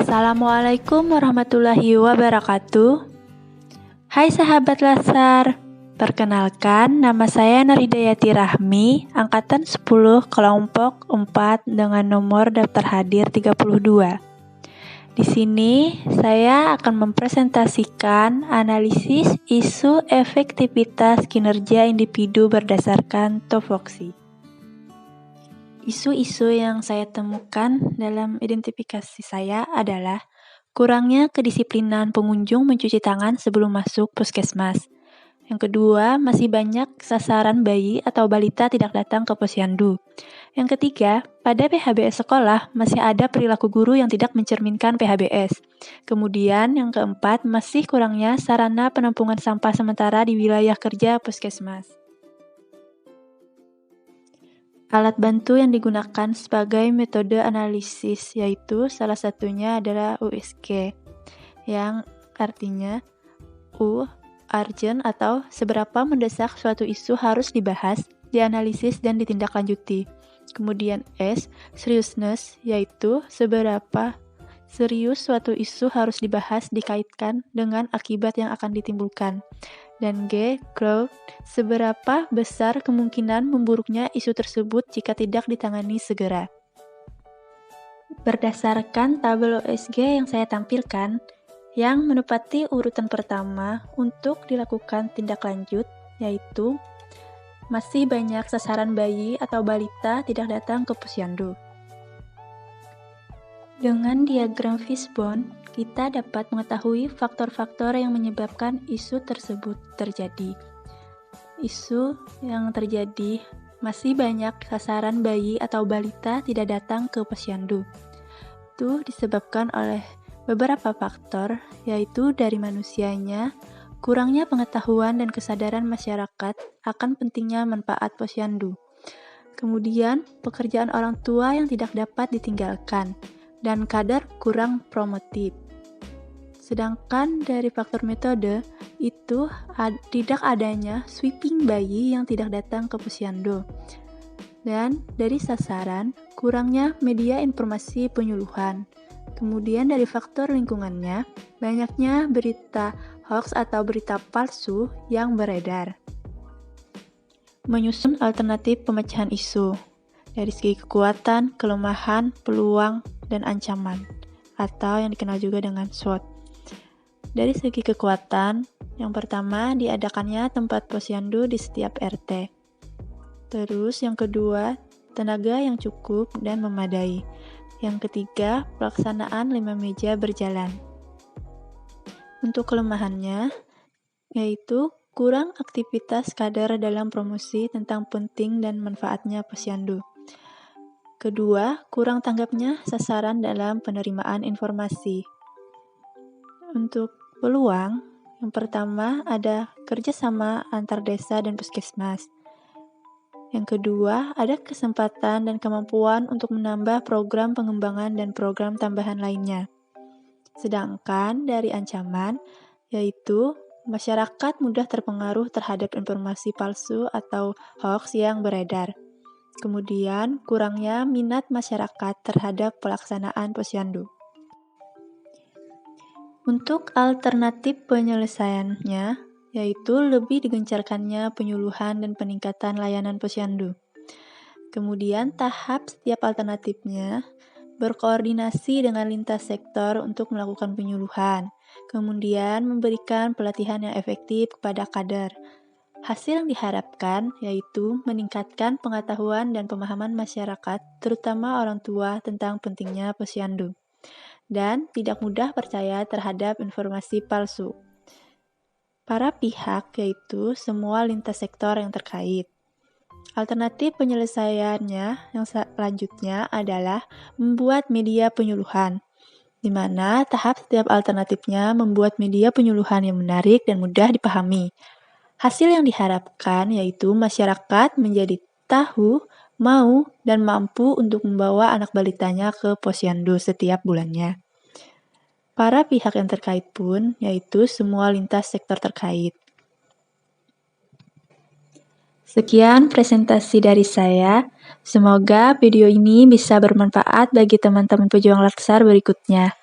Assalamualaikum warahmatullahi wabarakatuh. Hai sahabat Latsar, perkenalkan nama saya Nurhidayati Rahmi, angkatan 10 kelompok 4 dengan nomor daftar hadir 32. Di sini saya akan mempresentasikan analisis isu efektivitas kinerja individu berdasarkan tupoksi. Isu-isu yang saya temukan dalam identifikasi saya adalah kurangnya kedisiplinan pengunjung mencuci tangan sebelum masuk puskesmas. Yang kedua, masih banyak sasaran bayi atau balita tidak datang ke posyandu. Yang ketiga, pada PHBS sekolah masih ada perilaku guru yang tidak mencerminkan PHBS. Kemudian yang keempat, masih kurangnya sarana penampungan sampah sementara di wilayah kerja puskesmas. Alat bantu yang digunakan sebagai metode analisis yaitu salah satunya adalah USG, yang artinya U, urgent atau seberapa mendesak suatu isu harus dibahas, dianalisis, dan ditindaklanjuti. Kemudian S, seriousness, yaitu seberapa serius suatu isu harus dibahas dikaitkan dengan akibat yang akan ditimbulkan. Dan G, growth, seberapa besar kemungkinan memburuknya isu tersebut jika tidak ditangani segera. Berdasarkan tabel USG yang saya tampilkan, yang menepati urutan pertama untuk dilakukan tindak lanjut, yaitu masih banyak sasaran bayi atau balita tidak datang ke posyandu. Dengan diagram fishbone, kita dapat mengetahui faktor-faktor yang menyebabkan isu tersebut terjadi. Isu yang terjadi masih banyak sasaran bayi atau balita tidak datang ke posyandu. Itu disebabkan oleh beberapa faktor, yaitu dari manusianya, kurangnya pengetahuan dan kesadaran masyarakat akan pentingnya manfaat posyandu. Kemudian, pekerjaan orang tua yang tidak dapat ditinggalkan, dan kadar kurang promotif. Sedangkan dari faktor metode, itu tidak adanya sweeping bayi yang tidak datang ke posyandu. Dan dari sasaran, kurangnya media informasi penyuluhan. Kemudian dari faktor lingkungannya, banyaknya berita hoax atau berita palsu yang beredar. Menyusun alternatif pemecahan isu dari segi kekuatan, kelemahan, peluang, dan ancaman, atau yang dikenal juga dengan SWOT. Dari segi kekuatan, yang pertama diadakannya tempat posyandu di setiap RT. Terus yang kedua, tenaga yang cukup dan memadai. Yang ketiga, pelaksanaan 5 meja berjalan. Untuk kelemahannya, yaitu kurang aktivitas kader dalam promosi tentang penting dan manfaatnya posyandu. Kedua, kurang tanggapnya sasaran dalam penerimaan informasi. Untuk peluang, yang pertama ada kerjasama antar desa dan puskesmas. Yang kedua, ada kesempatan dan kemampuan untuk menambah program pengembangan dan program tambahan lainnya. Sedangkan dari ancaman, yaitu masyarakat mudah terpengaruh terhadap informasi palsu atau hoax yang beredar. Kemudian, kurangnya minat masyarakat terhadap pelaksanaan posyandu. Untuk alternatif penyelesaiannya, yaitu lebih digencarkannya penyuluhan dan peningkatan layanan posyandu. Kemudian tahap setiap alternatifnya berkoordinasi dengan lintas sektor untuk melakukan penyuluhan. Kemudian memberikan pelatihan yang efektif kepada kader. Hasil yang diharapkan yaitu meningkatkan pengetahuan dan pemahaman masyarakat, terutama orang tua tentang pentingnya posyandu, dan tidak mudah percaya terhadap informasi palsu. Para pihak yaitu semua lintas sektor yang terkait. Alternatif penyelesaiannya yang selanjutnya adalah membuat media penyuluhan, di mana tahap setiap alternatifnya membuat media penyuluhan yang menarik dan mudah dipahami. Hasil yang diharapkan yaitu masyarakat menjadi tahu, mau, dan mampu untuk membawa anak balitanya ke posyandu setiap bulannya. Para pihak yang terkait pun yaitu semua lintas sektor terkait. Sekian presentasi dari saya. Semoga video ini bisa bermanfaat bagi teman-teman pejuang Latsar berikutnya.